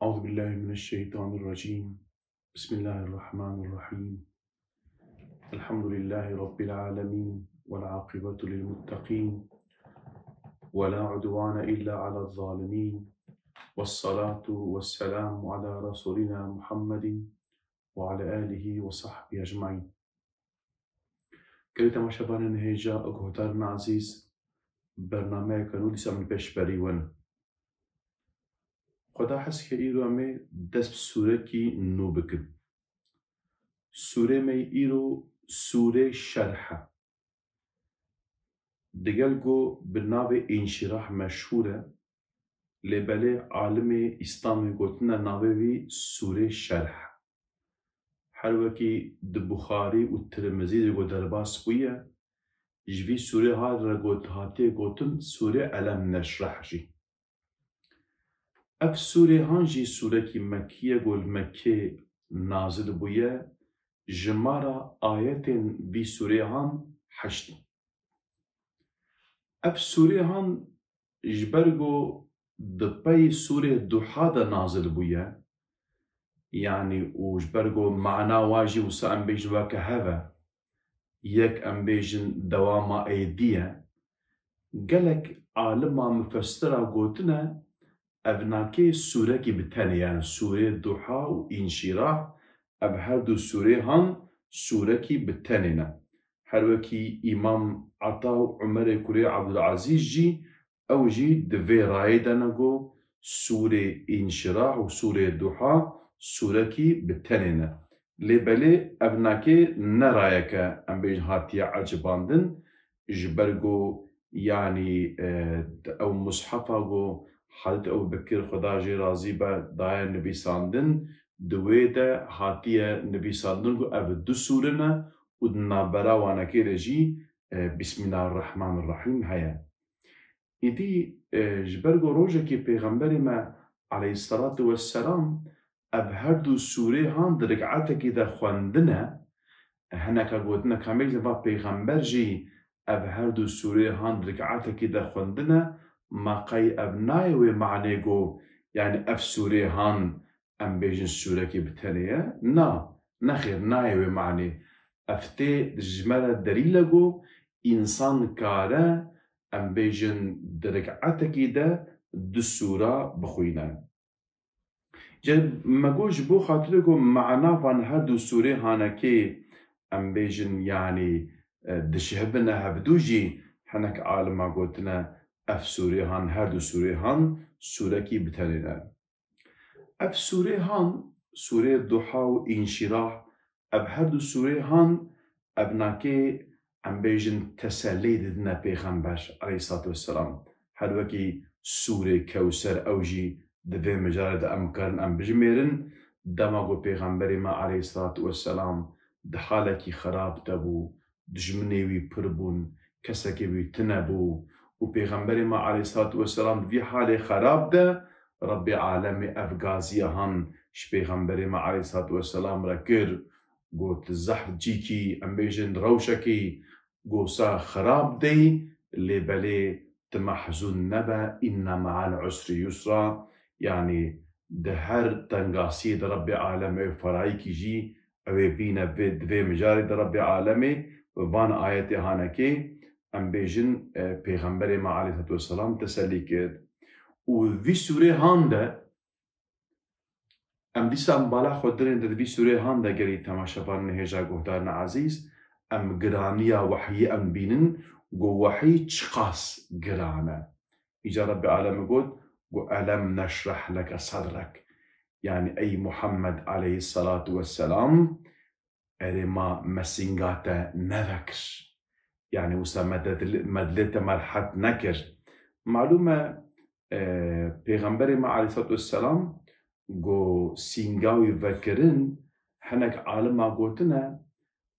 أعوذ بالله من الشيطان الرجيم. بسم الله الرحمن الرحيم. الحمد لله رب العالمين والعاقبة للمتقين ولا عدوان إلا على الظالمين، والصلاة والسلام على رسولنا محمد وعلى آله وصحبه أجمعين. كريتا مشابان هيجا أقهتارنا عزيز برنامج كانوا لسا بشبري ون خدا حس که ایرو همه دست سوره کی نو بکن. سوره می ایرو سوره شرحه دقل جو بالناوي انشراح مشهورة لبالي عالم إسلامي قلتنا ناوي سورة شرح حروكي دبخاري والترمزي جو درباس بويا جوي سورة هاد قلت هاتي قلتن سورة ألم نشرح جي اف سورة هانجي سورة كي مكية قول مكي نازل بويا جمارة آيات في سورة هان حشت اف سوره هان جبرگو دپی سوره دوحا دا نازل بويا يعني وجبرگو معنا واجي وسا ام بيجن واكا هذا يك ام بيجن دواما ايديا قالك عالما مفسرة قوتنا ابناكي سوره كي بتاني يعني سوره دوحا وانشراح اب هادو سوره هان سوره كي بتانينا هروكي إمام عطاو عمر كوري عبد العزيز جي أو جي دفي رايدانغو سورة انشراح وسورة دوحا سورة كي بتنينة لبالي أبناكي نرايك أم بيج هاتيا عجباندن جبرغو يعني أو مصحفاغو حضرت أبو بكر خدا جي رازي با دايا نبي ساندن دويدا هاتيا نبي ساندن أو دو سورنا ودنا براوانا كده جي بسم الله الرحمن الرحيم هيا إدي جبرغو روجا كي پیغمبر ما عليه الصلاة والسلام أبهردو سورة هان درقعاتا كده خواندنا هناك قوتنا كامل جفا پیغمبر جي أبهردو سورة هان درقعاتا كده خواندنا ما قاي أبناي ومعنيقو يعني أف سورة هان أم بيجن سورة كي بتانية نخير ناي ومعني افتي جمالة دليلغو إنسان كارا أم بيجن درقعتكي دا دسورة بخوينا جب مگوش بو خاطركو معنا فان هادو سورة هانكي أم بيجن يعني دشهبنا هفدوجي حنك عالما قلتنا اف سورة هان هادو سورة هان سورة كي بتالينا اف سورة هان سورة دوحا وإنشراح اب هردو سوره هان ابناكي ام بيجن تسلي دنا پیغمبر عليه الصلاة والسلام هر وكي سوره كوثر اوجي دفي مجرد امكارن ام بجميرن دماغو پیغمبر ما عليه الصلاة والسلام دحالكي خراب تبو دجمنيوي پربون كسكي بي تنبو و پیغمبر ما عليه الصلاة والسلام في حال خراب ده رب عالم افغازية هان ش پیغمبر ما عليه الصلاة والسلام ركر قوت الزحف جيكي ام بيجن روشكي قوسا خراب دي اللي بلي تمحزون نبا إن مع العسر يسرا يعني دهر تنقاسي دا ربي عالمي فرايكي جي او بينا في مجاري دا ربي عالمي وفان آياتي هانكي ام بيجن پیغمبر ما عليه الصلاة والسلام تسلي كد وفي سورة هانده ام دیسا ام بالا خود درین در وی سوره هان دا گری تماشاوان هجا گهدارن عزیز ام گرانیا وحی ام بینن گو وحی چقاس گرانه ایجا رب العالم گو ألم نشرح لك صدرك يعني أي محمد عليه الصلاة والسلام أرما مسنجاتا نذكر يعني وسا مدلت مرحت نكر معلومة پیغمبر ما عليه الصلاة والسلام جو سينغاوي فكرن حنك عالما قوتنا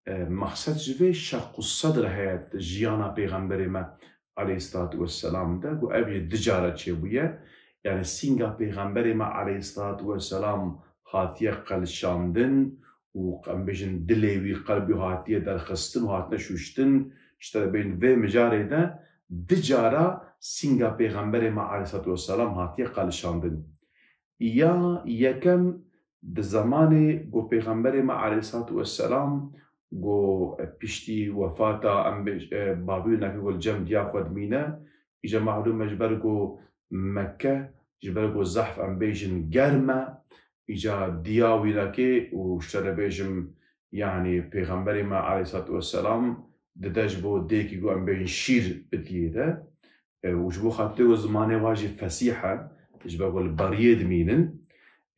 مقصد جوي شق الصدر هيات جيانا پیغمبر ما عليه الصلاة والسلام ده جو أبي دجارة چبوية يعني سينغا پیغمبر ما عليه الصلاة والسلام هاتيه قلشاندن وقام بيجن دليوي قلبي هاتيه درخستن وهاتنا شوشتن اشترى بين في مجاري ده دجارة سينغا پیغمبر ما عليه الصلاة والسلام هاتيه قلشاندن يا يكم دزماني جو پیغمبر ما عليه الصلاة والسلام جو بيشتي وفاتا ام بابينا كي الجم ديا خود مينا إجا معلومة جبرجو مكة جبرجو زحف ام بيجن جرمة إجا ديا ويلاكي وشتر بيجم يعني پیغمبر ما عليه الصلاة والسلام ددجبو ديكي جو ام بيجن شير بديده وجبو خاطر زماني واجي فسيحة جبرجو البريد مينن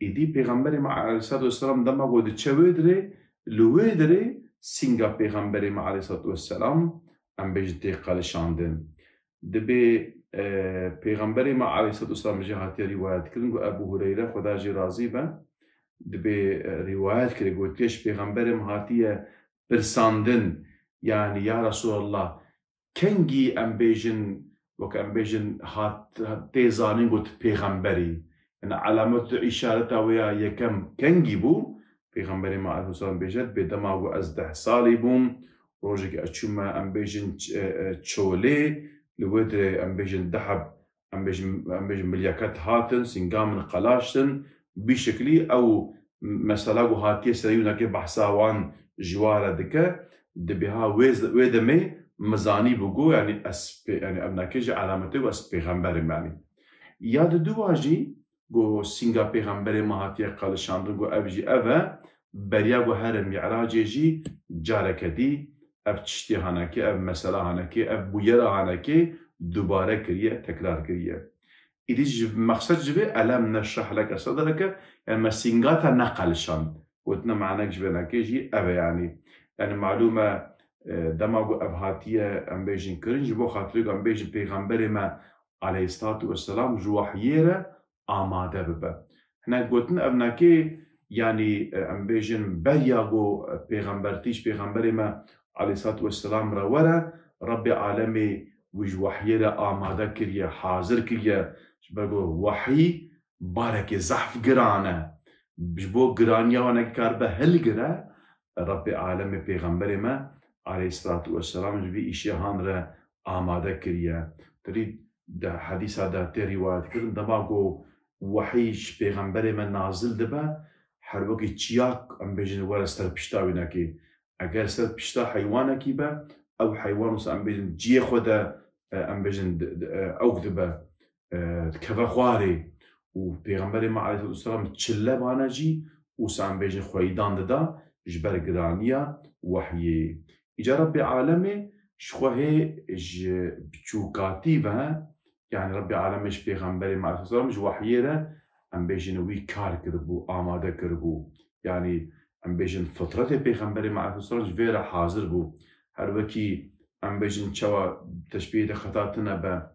إدي پیغمبر ما عليه الصلاة والسلام دما قد تشويدري لويدري سينغا پیغمبر ما عليه الصلاة والسلام ام بيجتي قال شاندن دبي پیغمبر ما عليه الصلاة والسلام جهاتي روايات كرن أبو هريرة خدا جي راضي با دبي روايات كرن قلتش پیغمبر مهاتية برساندن يعني يا رسول الله كنجي ام بيجن وك ام بيجن هات تيزانين قلت پیغمبري أنا علامات إشارة ويا يكم كنجي بو پیغمبر ما عليه الصلاة والسلام بيجت بدماغو از 10 سالي بوم روجك أتشوما ام بيجن تشولي لودري ام بيجن دحب ام بيجن ملياكات هاتن سنقام من قلاشتن بشكلي او مسالاغو هاتيه سريونا كي بحثاوان جوارا دكا دبيها ويدمي مزاني بوغو يعني يعني ابناكيجي علامته اس پیغمبر يعني ياد دواجي جو سينغا پیغمبر مهاتيه قالشاندن جو ابجي اوا بريا جو هر معراجي جاركدي اف تشتي هانكي اف مساله هانكي اف بويرا هانكي دوباره كريه تكرار كريه إذا مقصد جبه ألم نشرح لك صدرك يعني ما سينغاتا نقلشان قلتنا معناك جبنا كيجي أبا يعني معلومة دماغو أبهاتية أم بيجن كرنج بو خاطرق أم بيجن پیغمبر ما عليه الصلاة والسلام جواحيرة آماده ببا هنا قلتنا أبناكي يعني أم بيجن برياغو پیغمبر ما عليه الصلاة والسلام رورا رب عالمي وجواحيرة آماده كريه حاضر كريه بقول وحي بارك زحف قرانه بجبو قرانيا وانا كاربه هل قرا رب عالم پیغمبر ما عليه الصلاة والسلام جبي إشيهان را آماده كريه تريد ده حديث هذا روايات كرن دماغو وحيش پیغمبر ما نازل دبا هر وقت چياك ام بيجن ورا سر پشتاوينا كي اگر سر پشتا حيوانا كي با او حيوانوس ام بيجن جي خودا ام بيجن او دبا كفا خواري و پیغمبر ما عليه السلام تشله بانجي و سام بيجن خويدان ددا جبر قرانيا وحي اجا رب عالمي شخوه بچوكاتي و يعني رب عالمش پیغمبر ما عليه السلام وحيره ام بيجن وي كار كربو آماده كربو يعني ام بيجن فطرة پیغمبر ما عليه السلام جويرا حاضر بو هر وكي ام بيجن چوا تشبيه خطاتنا با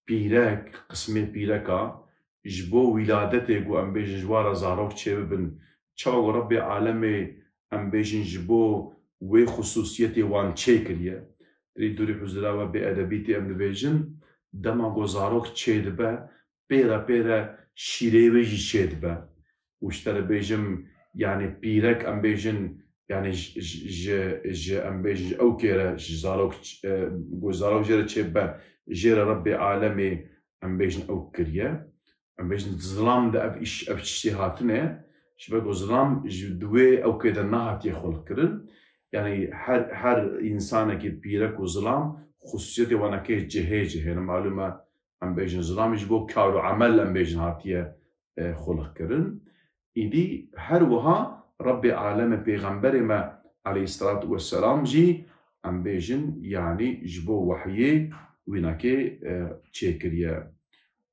بيرك قسمي بيركا جبو ولادته جو ام بيجن جوارا زاروك چه ببن چوا رب عالمي ام بيجن جبو وي خصوصيتي وان چه كريه ريدوري حزراوه بأدبيتي ام بيجن دما جو زاروك چه دبا بيرا شيري بيجي چه دبا وشتر بيجم يعني بيرك ام بيجن يعني ج ام بيجن او كيرا زاروك جو زاروك جرا چه با جير رب عالمي ام بيجن او كريه ام بيجن ظلام ده اف اجتهاتنا شبه ظلام دوي او كده نهات يخلق كرن يعني هر انسان كي بيرك وظلام خصوصيته وانا كي جهه معلومه ام بيجن ظلام جبو كارو عمل ام بيجن هاتيه خلق كرن ايدي هر وها رب عالم پیغمبر ما عليه الصلاه والسلام جي ام بيجن يعني جبو وحيه ويناكي تشيكريا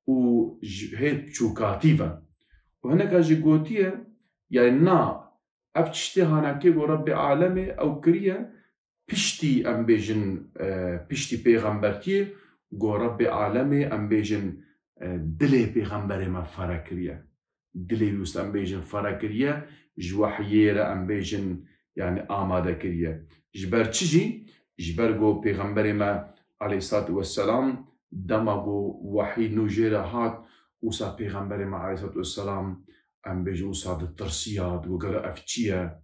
و هيت شوكاتيفا وهناك جي قوتيه يعني نا افتشتي هناكي رب عالمي او كريا بشتي ام بيجن بشتي پیغمبرتي جو رب عالمي ام بيجن دلي پیغمبر ما فركريا دلي يوست ام بيجن فركريا جوحييرا ام بيجن يعني آماده كريا جبر تشجي جبر جو پیغمبر ما عليه الصلاة والسلام دماغو وحي نوجيرا هات وسا پیغمبر ما عليه الصلاة والسلام ام بيجو صاد الترسيات وقالو افتشيا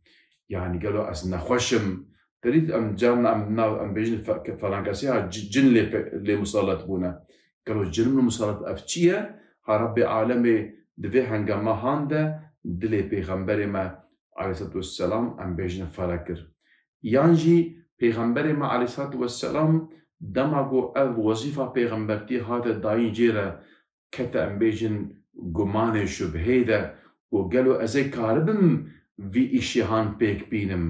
يعني قالو اس نخوشم تريد ام جامنا ام بيجن فرانكاسيا جن اللي مسلط بونا قالو جن مسلط افتشيا ها رب عالمي دوی هنگامه هانده دل پیغمبر ما علیه الصلاة والسلام ام بیجن فرکر یانجی پیغمبر ما علیه الصلاة والسلام دماغو او وظیفه پیغمبرتی هاته داین جیره کت ام بیجن گمان شبهه ده و گلو ازی کاربم وی ایشی هان پیک بینم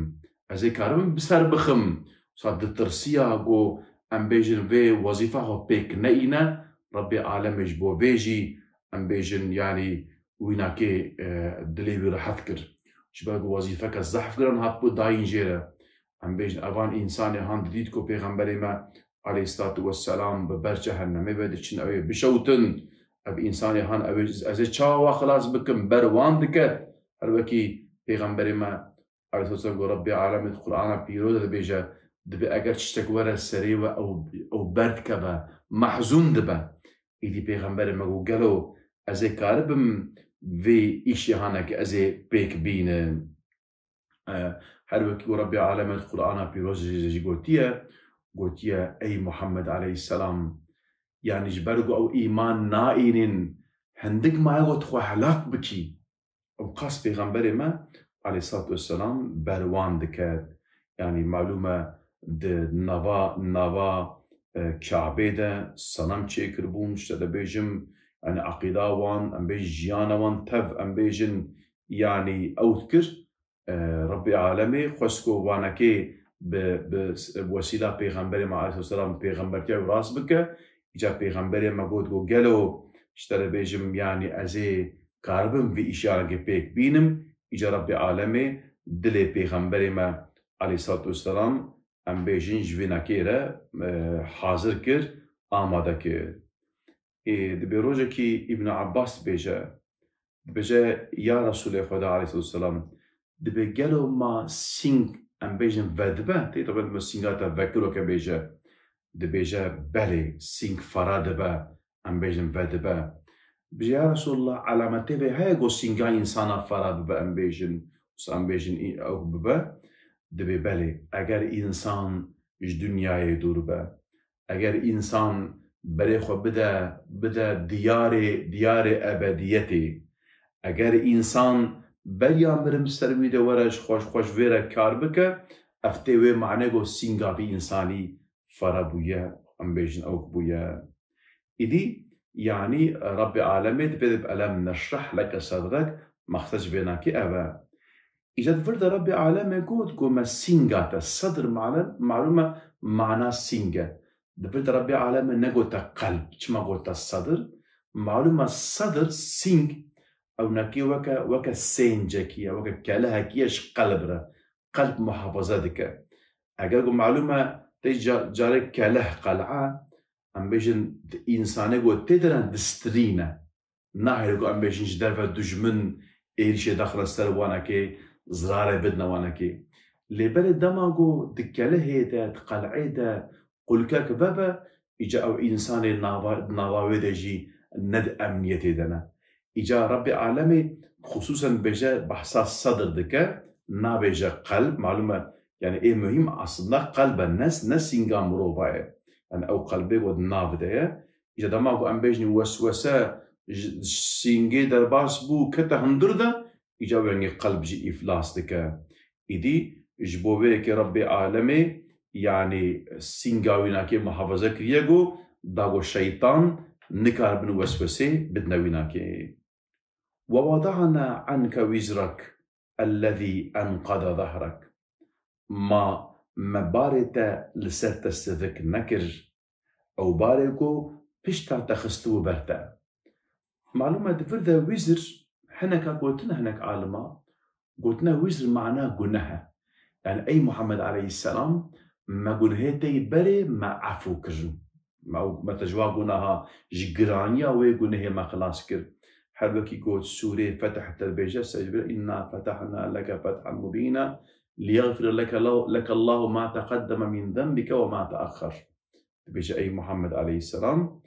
ازی کاربم بسر بخم صاد ترسیا گو ام بیجن وی وظیفه ها پیک نئینه رب عالمش بو ویجی ام بیجن يعني ويناكي دلي راحت كر شباب وظيفك الزحف كرن هات بود داين جيرا ام بيجن اوان انسان هاند ديد كو پیغمبر ما عليه الصلاه والسلام ببر جهنم بده چن اوي بشوتن اب انسان هان اوي از چاوا خلاص بكم بروان دك الوكي پیغمبر ما عليه الصلاه والسلام ربي عالم القران بيرود بيجا دبي اگر تشتك ورا سريوه او برد كبا محزون دبا ايدي پیغمبر ما قالو از کاربم وی ایشی هانه که از بیک بینه هر وقت رب عالم القرآن پیروز جی گوتیه ای محمد علیه السلام يعني جبرقو او ایمان نائنين هندق ما يغوت خو حلاق بكي او قاس پیغمبر ما عليه الصلاة والسلام بروان دكات يعني معلومة نوا كعبه ده صنم چه بون شده بيجم يعني عقيدة وان ام بيج جيانا وان تف ام بيجن يعني اوتكر ربي عالمي خسكو وانكي بوسيلة پیغمبر ما عليه السلام پیغمبر تيا راس بك اجا پیغمبر ما قد قو قلو اشترى بيجم يعني ازي كاربم في اشارة بيك بينم اجا ربي عالمي دلي پیغمبر ما عليه الصلاة والسلام ام بيجن جوينا كيرا حاضر كر آماده كر دبي روجا كي ابن عباس بيجا يا رسول خدا عليه الصلاة والسلام دبي قالوا ما سينك ام بيجن فدبا تي طبعا ما سينغاتا فكرو كبيجا دبيجا بالي سينك فرادبا ام بيجن فدبا بيجا يا رسول الله علامتي في هاي جو سينغا انسانا فرادبا ام بيجن او ببا دبي بالي اگر انسان اج دنياي دور با اگر انسان برای خود بده دیار ابدیتی اگر انسان بریان برم سرویده ورش خوش ویره کار بکه افته وی معنی گو سینگاوی انسانی فرا بویا ام بیجن اوک بویا ایدی يعني رب العالمين بدب ألم نشرح لك صدرك مختص بيناكي أبا إذا فرد رب العالمين قد ما سينغاتا الصدر معلومة معنى سينغا دفرد رب العالمين نقول قلب كما قلت الصدر معلومة الصدر سينغ أو نكي وكا سينجكية وكا كالهكيش قلب محافظتك أقول معلومة تجارك كاله قلعة أم بيجن إنسانه قد تدرن دسترينه ناهي لقو أم بيجن جدر دجمن إيرشي داخل السروانكي زرارة بدنا وانكي لبالي دماغو دكاله هيدا قلعه دا قلكاك بابا إجا أو إنساني ناواوي دجي ند أمنيتي دنا إجا ربي عالمي خصوصا بيجا بحساس صدر دكا نا بيجا قلب معلومة يعني إيه مهم أصلا قلب الناس نسينغا مروبايا يعني أو قلبي ود ناف دايا إجا دماغو أم بيجني وسوسا سينغي درباس بو كتا هندردا إجا يعني قلب جي إفلاس دكا إدي جبوه كي ربي عالمي يعني سينغاويناكي محافظة كرياغو داغو شيطان نكار بن وسوسي بدناويناكي ووضعنا عنك وزرك الذي أنقض ظهرك ما بارتا لسرت السذك نكر أو باركو بشتا تخستو برتا معلومة دفردا وزر حنكا قلتنا هناك عالما قلتنا وزر معناه قنها يعني أي محمد عليه السلام ما قنهيتي بري ما عفو كرن ما تجوا قنها جقرانيا ويقنهي ما خلاص كر حلوكي قلت سورة فتحت البيجة سيجبر إنا فتحنا لك فتحا مبينا ليغفر لك الله ما تقدم من ذنبك وما تأخر بيجة أي محمد عليه السلام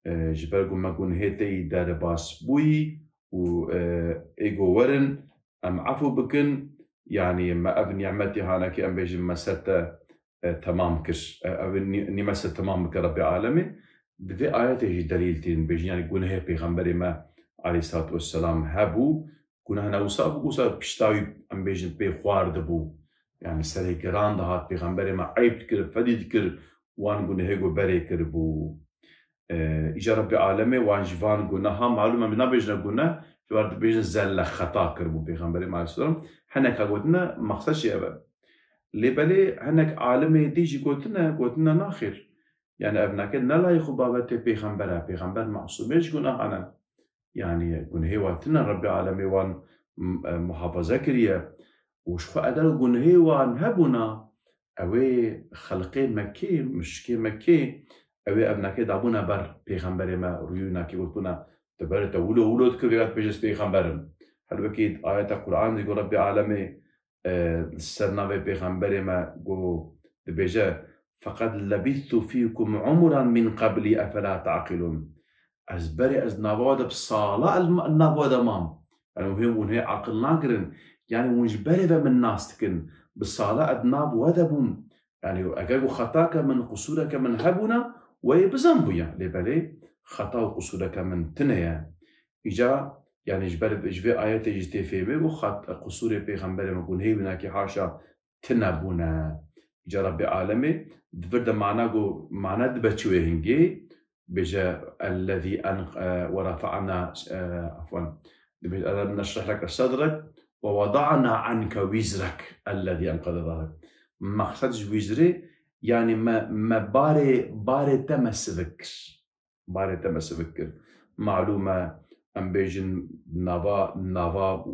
جبرقو ما قنهيتي دار باس بوي و إيغو ورن أم عفو بكن يعني ما أبن نعمتي هانك أم بيجي مسات تمام كش أبن مسات تمام كرب عالمي بذي آياته دليلتين بيجي يعني قنهي بيغمبري ما عليه الصلاة والسلام هبو كنا هنا وسا بشتاوي ام بيجن بي خوارد بو يعني سري جران دهات بيغمبري ما عيب تكر فديد كر وان قلنا هيقو بري كر بو إجا ربي عالمي وان جفان قلنا ها معلومة من بيجنا قلنا جوارد بيجن زل خطا كر بو بيغمبري ما عليه السلام هناك قلنا مقصدش أبا لي بالي هناك عالمي ديجي قلنا ناخر يعني ابنك نلا يخو بابتي بيغمبر معصوميش قلنا أنا يعني قلنا هيواتنا ربي عالمي وان محافظة كريه وشخو أدل قلنا هيوان هبنا اوي خلقي مكي مشكي مكي اوي ابنك دابونا بر بيغمبر ما رويونا كي قلتنا تبرت ولو تكريات بيجس بيغمبرن هل بكيد آيات القرآن يقول ربي عالمي سرنا بيغمبر ما قو بيجا فقد لبثت فيكم عمرا من قبل أفلا تعقلون أزبري أز نابودا بصالة النابودا مام يعني مهم ونهي عقل ناقرن يعني ونجبري من ناس تكن بالصالة أدناب وذبون يعني أجاو خطاك من قصورك من هبنا ويبزنبو يعني لبالي خطا وقصورك من تنيا إجا يعني جبر آيات جتي في بي وخط قصور بيغمبر مكون هي وناكي حاشا تنبونا إجا ربي عالمي دفرد معنا دبتشوي هنجي بجا الذي ورفعنا عفوا ألم نشرح لك صدرك ووضعنا عنك وزرك الذي أنقذ ظهرك مقصد وزري يعني ما باري تمس فكر معلومة ام بيجن نافا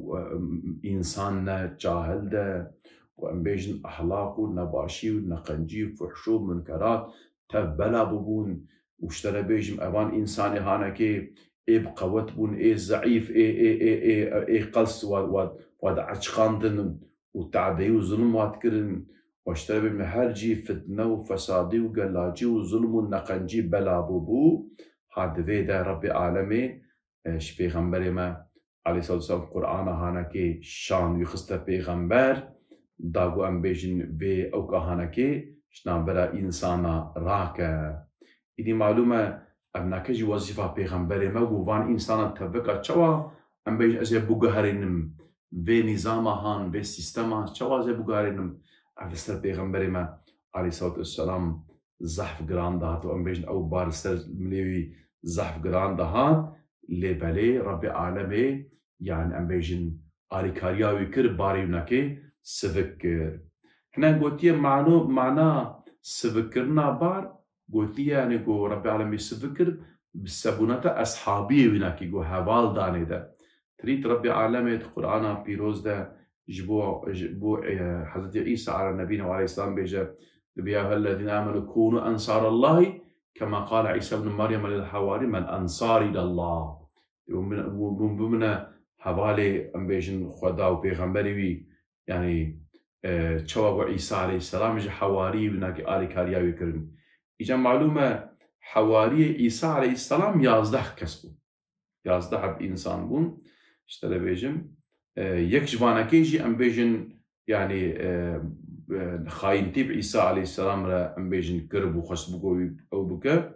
إنسان جاهل ده وام بيجن أخلاق ونباشي ونقنجي وفحشو منكرات تبلا ببون واشترى بيجم أوان إنساني هانكي بقوت بون ضعيف قلس واد عشقاندن وتعدي وظلم واتكرن واشترى بيجم هرجي فتنة وفسادي وقلاجي وظلم ونقنجي بلا ببو هاد فيدا ربي عالمي پیغمبر ما عليه الصلاة والسلام قرآن هانكي شان يخسته پیغمبر داغو ام بيجن في اوكا هانكي شنان برا إنسانا راكا إدي معلومة ابناكجي وظيفة پیغمبر ما وان إنسانا تبكا چوا ام بيجن ازي بوغهرينم في نظام هان في سيستما چوا ازي بوغهرينم افستر پیغمبر ما عليه الصلاة والسلام زحف جران دهات وام بيجن او بارستر مليوي زحف جران دهات لبالي ربي عالمي يعني ام بيجن آريكارياوي كر باري وناكي سفكر هنا قوتيه معنا سفكرنا بار قوتيه يعني قو ربي عالمي سفكر بالسبونة أصحابي وناكي قو هوال داني ده تريد ربي عالمي القرآن بيروز ده جبو حضرت عيسى على نبينا وعليه السلام بيجا بيها الذين آمنوا كونوا أنصار الله كما قال عيسى بن مريم للحواري من أنصاري لله ومن حوالي أم بيجن خدا وبيغمبري يعني تشواب عيسى عليه السلام جا حواري وناكي آلي كارياوي كرن إجا معلومة حواري عيسى عليه السلام 11 كسبو 11 بإنسان بون اشترى بيجم يك جوانكيجي أم بيجن يعني خاينتي بعيسى عليه السلام را ام بيجن كرب وخصبو او بكا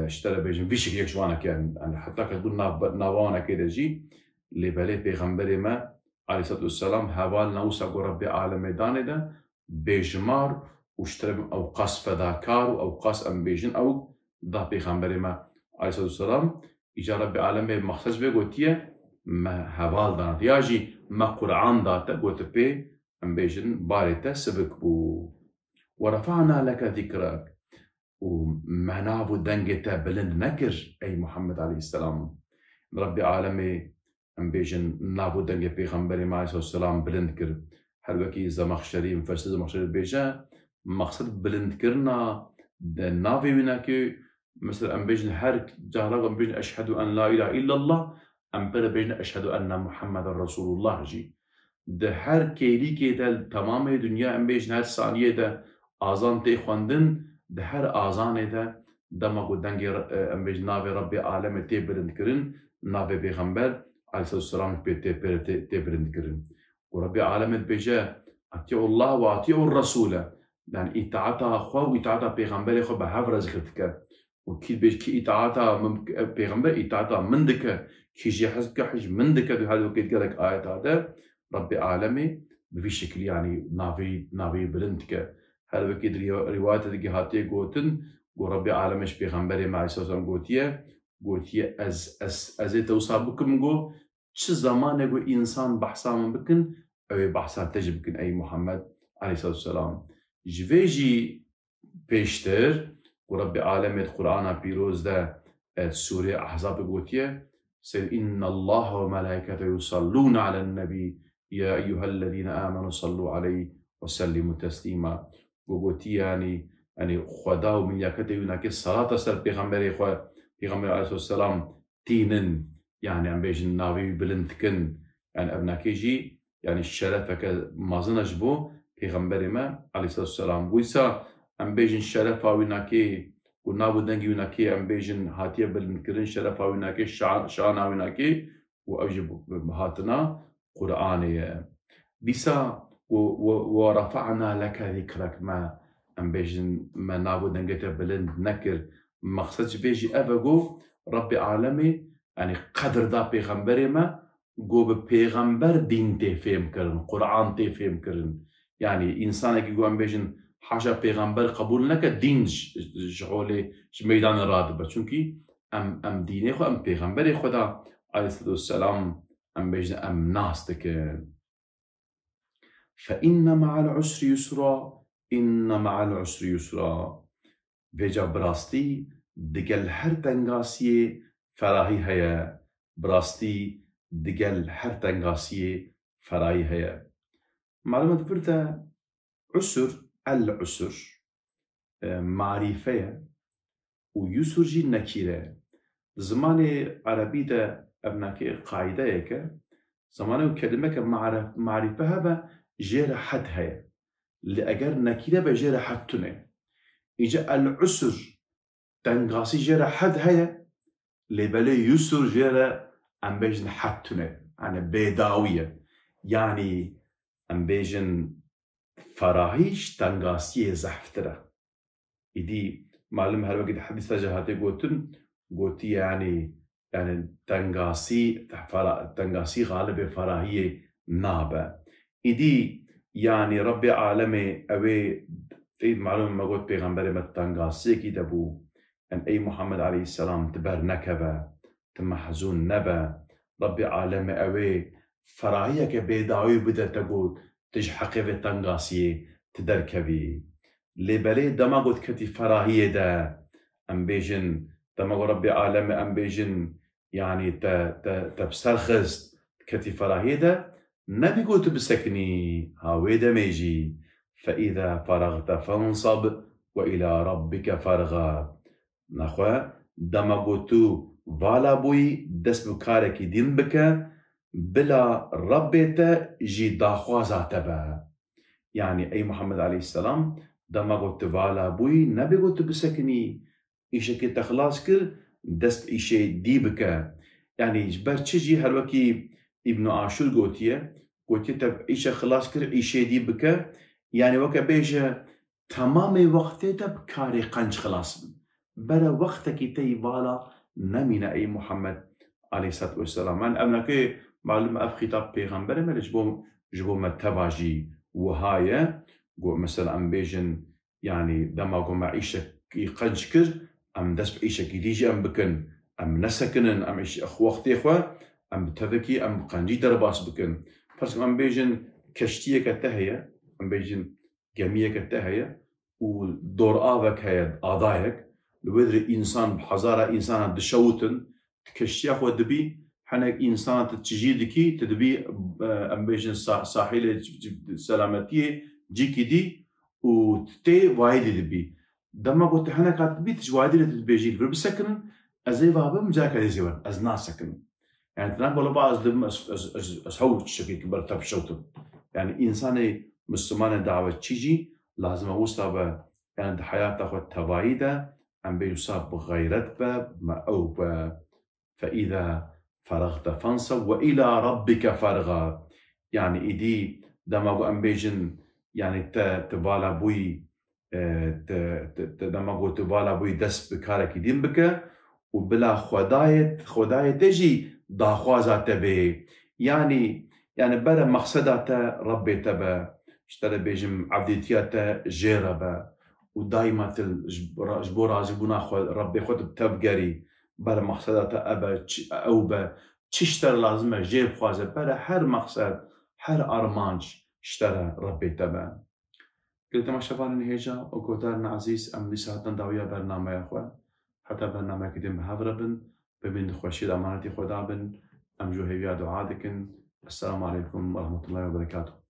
اشترى بيجن فيش يك جوانك يعني حتى كتقول ناوانا كده جي اللي بالي بيغمبري ما عليه الصلاة والسلام هوال نوسا ربي عالم داني ده بيجمار واشترى او قاس فذاكار او قاس ام بيجن او ده بيغمبري ما عليه الصلاة والسلام اجا ربي عالم مخصص بيقوتيه ما هوال دانت ياجي ما قرآن داتا قوت بي ام بيجن باريتا سبك بو ورفعنا لك ذكرك ومعناه دنجتا بلند نكر اي محمد عليه السلام ربي عالمي ام بيجن نافو دنجة بيغمبري عليه الصلاة والسلام بلند كر هل بكي زمخشري مفسد زمخشري بيجا مقصد بلند كرنا نافي ويناكي مثل ام بيجن هر جهرق ام بيجن اشهد ان لا اله الا الله ام بيجن اشهد ان محمد رسول الله جي ده هر كيلي كيدل تمام دنيا ام بيجن هر ثانية ده آزان تي خوندن ده هر آزان ده دما قدنجي ام بيجن نافي ربي عالم تي بلند كرن نافي بيغمبر عليه الصلاة والسلام تي بلند كرن وربي عالم بيجا اتيعوا الله واتيعوا الرسول يعني اطاعتها خو واطاعتها بيغمبر خو بهفر ذكرتك وكي بيش كي إطاعتا بيغمبر إطاعتا من دكا كي جي حزب حج من دكا في هذا وكيت قالك آيات هذا ربي عالمي بفي شكل يعني نافي بلندك هذا وكيت روايات دي هاتي قوتن وربي عالمش بيغمبري مع إساسا قوتيه از توصى بكم قو چه زمانه قو إنسان بحثا من بكن أو بحثا تجي بكن أي محمد عليه الصلاة والسلام جي بيشتر ورب عالم القرآن بيروز ده سورة أحزاب قوتيه إن الله وملائكته يصلون على النبي يا أيها الذين آمنوا صلوا عليه وسلموا تسليما وقوتيه يعني خدا ومن يكته يناك الصلاة سر پیغمبر عليه الصلاة والسلام تينن يعني عم بيجن ناوي بلندكن يعني أبناكيجي يعني الشرفك مازنج بو پیغمبر ما عليه الصلاة والسلام ويسا عم بيجن شرفا ويناكي ونابو دنگي ويناكي عم بيجن هاتيه بلندكرن شرفا ويناكي شانا ويناكي وأوجب هاتنا قرآنية بيسا ورفعنا لك ذكرك ما عم بيجن ما نابو دنگته بلند نكر مقصد بيجي أفقو رب عالمي يعني قدر دا پیغمبر ما قو بپیغمبر دين تفهم كرن قرآن تفهم كرن يعني إنسان كي قو عم بيجن حاشا پیغمبر قبول نكا دين جعولي ميدان رادبه چونكي ام ديني خو ام پیغمبر خدا عليه الصلاة والسلام ام بيجن ام ناس دكن فإن مع العسر يسرا إن مع العسر يسرا بيجا براستي دقل هر تنگاسي فراهي هيا براستي دقل هر تنگاسي فراهي هيا معلومة فرتا عسر العسر معرفة ويسر جي نكيرة زمان عربي دا ابناك قاعدة يكا زمان كلمة معرفة هبا جير حد هيا لأجر نكيرة بجير حد تنه إجا العسر تنقاسي جيرا حد هيا لبالي يسر جيرا ام بيجن حد تنه يعني بيداوية يعني ام بيجن فراهيش تنقاسي زحفتره إدي معلوم هر وقت حديث جهاتي قوتي يعني تنقاسي غالب فراهية نابة إدي يعني ربي عالمي أوي تيد معلوم ما قلت بيغمبري ما تنقاسي كي دبو أن أي محمد عليه السلام تبر نكبة تمحزون نبا ربي عالمي أوي فراهية كبيداوي بدأ تقول تجحقي في تنقاسي تدركبي لبالي دما قلت كتي فراهية دا أم بيجن دما قلت ربي عالمي أم بيجن يعني تبسرخز كتي فراهية دا نبي قلت بسكني هاوي دا ميجي فإذا فرغت فانصب وإلى ربك فرغا نخوا دما قلتو فالا بوي دس بكاركي دين بك بلا ربيتا جي داخوازا تبا يعني أي محمد عليه السلام دما قلت فالا بوي نبي قلت بسكني إيشا كي تخلاص كر دست إيشا دي بك يعني جبر تشجي هلوكي ابن عاشور قلتيه تب إيشا خلاص كر إيشا دي بك يعني وكا بيجا تمام وقتي تب كاري قنج خلاص برا وقتك تي بالا نمين أي محمد عليه الصلاة والسلام من أبنك معلوم أف خطاب بيغمبر ما جبو متواجي وهاية قو مثلا أم بيجن يعني دماغو معيشة كي قنج كر أم دس بعيشة كي ديجي أم بكن أم نسكنن أم إيش وقتي إخوة أم بتذكي أم قنجي درباس بكن فرس أم بيجن كشتية كتهية أم بيجن جميع كتهية ودور آذك هيا آذايك لودر إنسان بحزارة إنسان دشوتن كشتية خو دبي حنك إنسان تجيدكي تدبي أم بيجن ساحلة سلامتية جيكي دي وتتي وايد دبي دما قلت حنك تدبي تجوايد تدبيجي بسكن أزي بابا مجاك هذي زوان أز ناس سكن يعني تنام ولا بعض دم أسحوت شكل كبر تبشوتن يعني إنسان مسلمان دعوة تيجي لازم أوصل يعني حياته خو توايده أم بيصاب غيرت باب ما أو باب فإذا فرغت فانصب وإلى ربك فرغا يعني إدي دماغو أم بيجن يعني تبالا بوي دما قلت فالا بوي دست بكارك دين بك وبلا خداية تجي داخوازا تبي يعني بلا مقصداتا ربي تبا اشترى بيجم عبديتياتا جيربا ودايما جبور رازبونا ربي خود بتبقري بلا مقصداتا أبا أوبا تشترى لازمة جيب خوازة بلا هر مقصد هر أرمانج اشترى ربي تبا قلت ما شفان هيجا وكوتارنا عزيز أم لساتنا داوية برنامج يا أخوان حتى برنامج كديم بهافربن ببين خوشي أمانتي خدا بن أم جو هيا دعاء السلام عليكم ورحمة الله وبركاته.